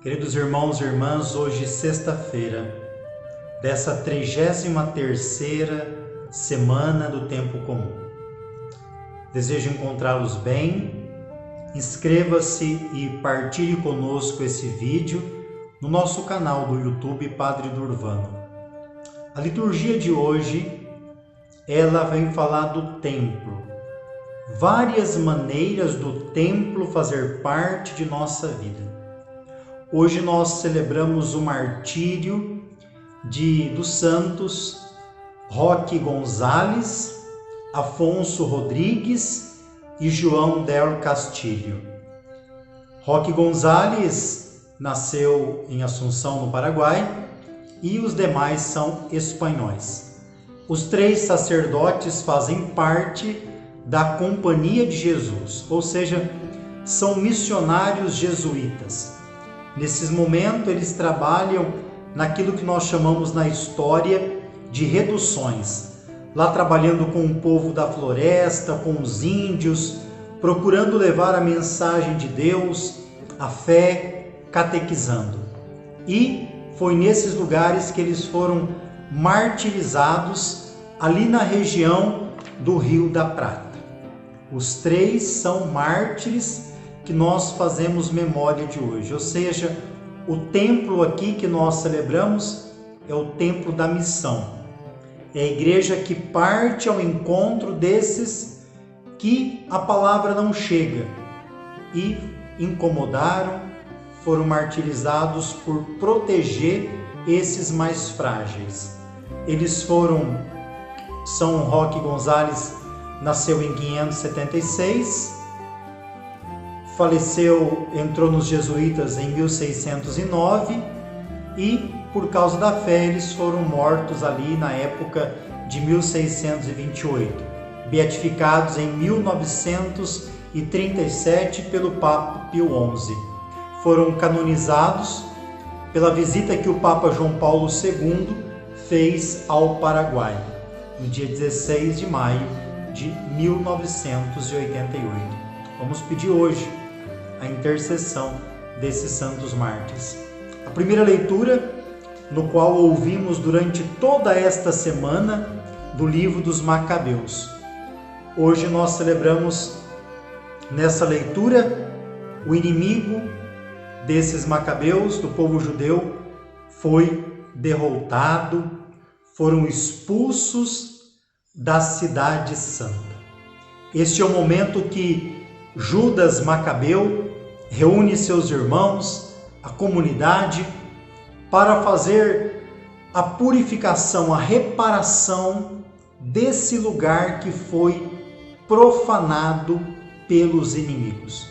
Queridos irmãos e irmãs, hoje sexta-feira, dessa 33ª semana do Tempo Comum. Desejo encontrá-los bem. Inscreva-se e partilhe conosco esse vídeo no nosso canal do YouTube Padre Durvano. A liturgia de hoje, ela vem falar do templo. Várias maneiras do templo fazer parte de nossa vida. Hoje nós celebramos o martírio dos santos Roque Gonzalez, Afonso Rodrigues e João del Castillo. Roque Gonzalez nasceu em Assunção, no Paraguai, e os demais são espanhóis. Os três sacerdotes fazem parte da Companhia de Jesus, ou seja, são missionários jesuítas. Nesses momentos, eles trabalham naquilo que nós chamamos na história de reduções. Lá trabalhando com o povo da floresta, com os índios, procurando levar a mensagem de Deus, a fé, catequizando. E foi nesses lugares que eles foram martirizados, ali na região do Rio da Prata. Os três são mártires que nós fazemos memória de hoje, ou seja, o templo aqui que nós celebramos é o templo da missão. É a igreja que parte ao encontro desses que a palavra não chega e incomodaram, foram martirizados por proteger esses mais frágeis. São Roque Gonzalez nasceu em 576, faleceu, entrou nos jesuítas em 1609 e, por causa da fé, eles foram mortos ali na época de 1628, beatificados em 1937 pelo Papa Pio XI. Foram canonizados pela visita que o Papa João Paulo II fez ao Paraguai, no dia 16 de maio de 1988. Vamos pedir hoje a intercessão desses santos mártires. A primeira leitura, no qual ouvimos durante toda esta semana, do livro dos Macabeus. Hoje nós celebramos nessa leitura o inimigo desses Macabeus, do povo judeu, foi derrotado, foram expulsos da cidade santa. Este é o momento que Judas Macabeu reúne seus irmãos, a comunidade, para fazer a purificação, a reparação desse lugar que foi profanado pelos inimigos.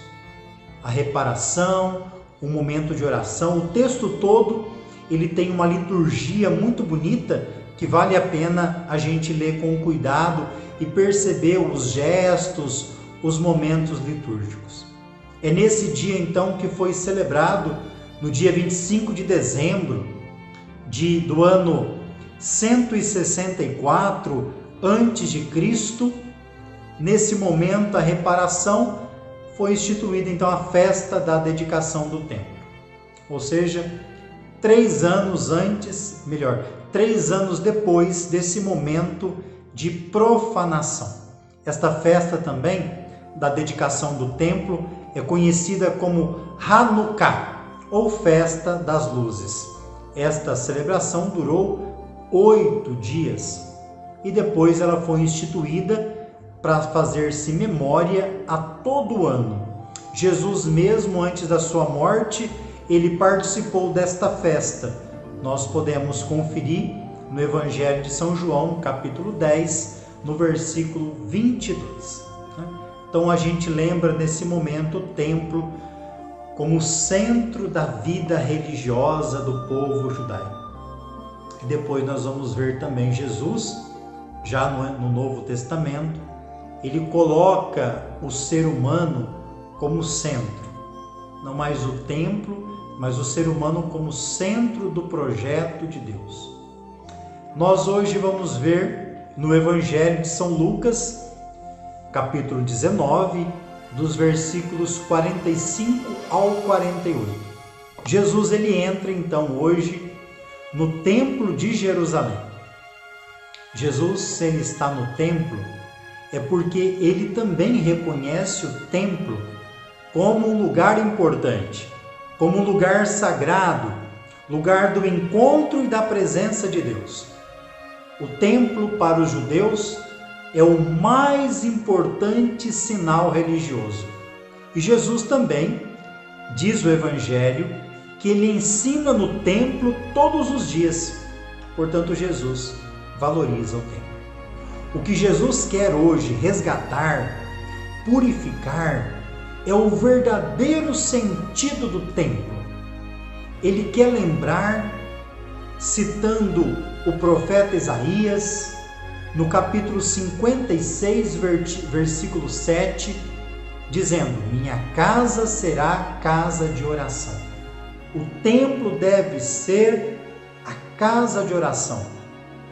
A reparação, um momento de oração, o texto todo, ele tem uma liturgia muito bonita que vale a pena a gente ler com cuidado e perceber os gestos, os momentos litúrgicos. É nesse dia então que foi celebrado, no dia 25 de dezembro do ano 164 a.C., nesse momento a reparação foi instituída então a festa da dedicação do templo. Ou seja, 3 anos depois desse momento de profanação. Esta festa também da dedicação do templo é conhecida como Hanukkah, ou Festa das Luzes. Esta celebração durou 8 dias e depois ela foi instituída para fazer-se memória a todo ano. Jesus mesmo, antes da sua morte, ele participou desta festa. Nós podemos conferir no Evangelho de São João, capítulo 10, no versículo 22. Então a gente lembra nesse momento o templo como centro da vida religiosa do povo judaico. E depois nós vamos ver também Jesus, já no Novo Testamento, ele coloca o ser humano como centro. Não mais o templo, mas o ser humano como centro do projeto de Deus. Nós hoje vamos ver no Evangelho de São Lucas, capítulo 19, dos versículos 45 ao 48. Jesus ele entra então hoje no Templo de Jerusalém. Jesus, se ele está no templo, é porque ele também reconhece o templo como um lugar importante, como um lugar sagrado, lugar do encontro e da presença de Deus. O templo para os judeus é o mais importante sinal religioso. E Jesus também, diz o Evangelho, que ele ensina no templo todos os dias. Portanto, Jesus valoriza o templo. O que Jesus quer hoje resgatar, purificar, é o verdadeiro sentido do templo. Ele quer lembrar, citando o profeta Isaías, no capítulo 56, versículo 7, dizendo: minha casa será casa de oração. O templo deve ser a casa de oração,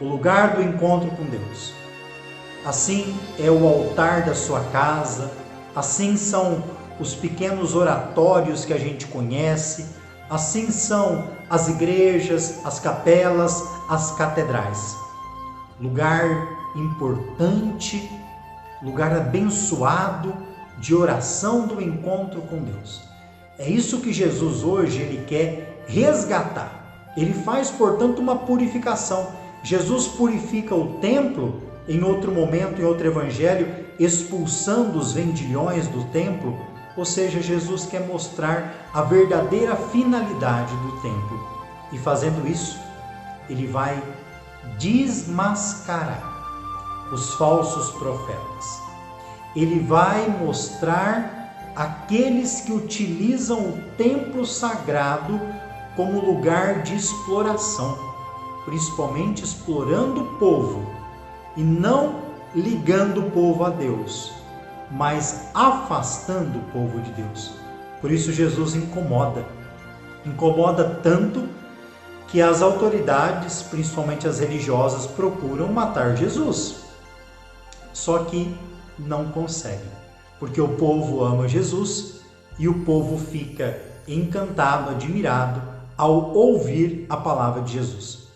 o lugar do encontro com Deus. Assim é o altar da sua casa, assim são os pequenos oratórios que a gente conhece, assim são as igrejas, as capelas, as catedrais. Lugar importante, lugar abençoado de oração do encontro com Deus. É isso que Jesus hoje ele quer resgatar. Ele faz, portanto, uma purificação. Jesus purifica o templo em outro momento, em outro evangelho, expulsando os vendilhões do templo. Ou seja, Jesus quer mostrar a verdadeira finalidade do templo. E fazendo isso, ele vai desmascarar os falsos profetas. Ele vai mostrar aqueles que utilizam o templo sagrado como lugar de exploração, principalmente explorando o povo e não ligando o povo a Deus, mas afastando o povo de Deus. Por isso Jesus incomoda tanto que as autoridades, principalmente as religiosas, procuram matar Jesus. Só que não conseguem, porque o povo ama Jesus e o povo fica encantado, admirado ao ouvir a palavra de Jesus.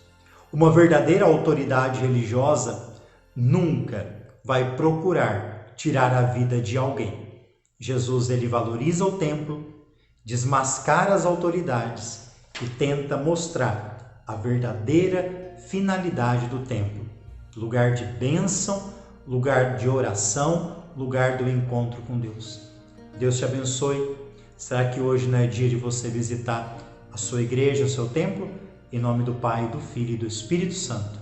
Uma verdadeira autoridade religiosa nunca vai procurar tirar a vida de alguém. Jesus ele valoriza o templo, desmascara as autoridades e tenta mostrar a verdadeira finalidade do templo. Lugar de bênção, lugar de oração, lugar do encontro com Deus. Deus te abençoe. Será que hoje não é dia de você visitar a sua igreja, o seu templo? Em nome do Pai, do Filho e do Espírito Santo.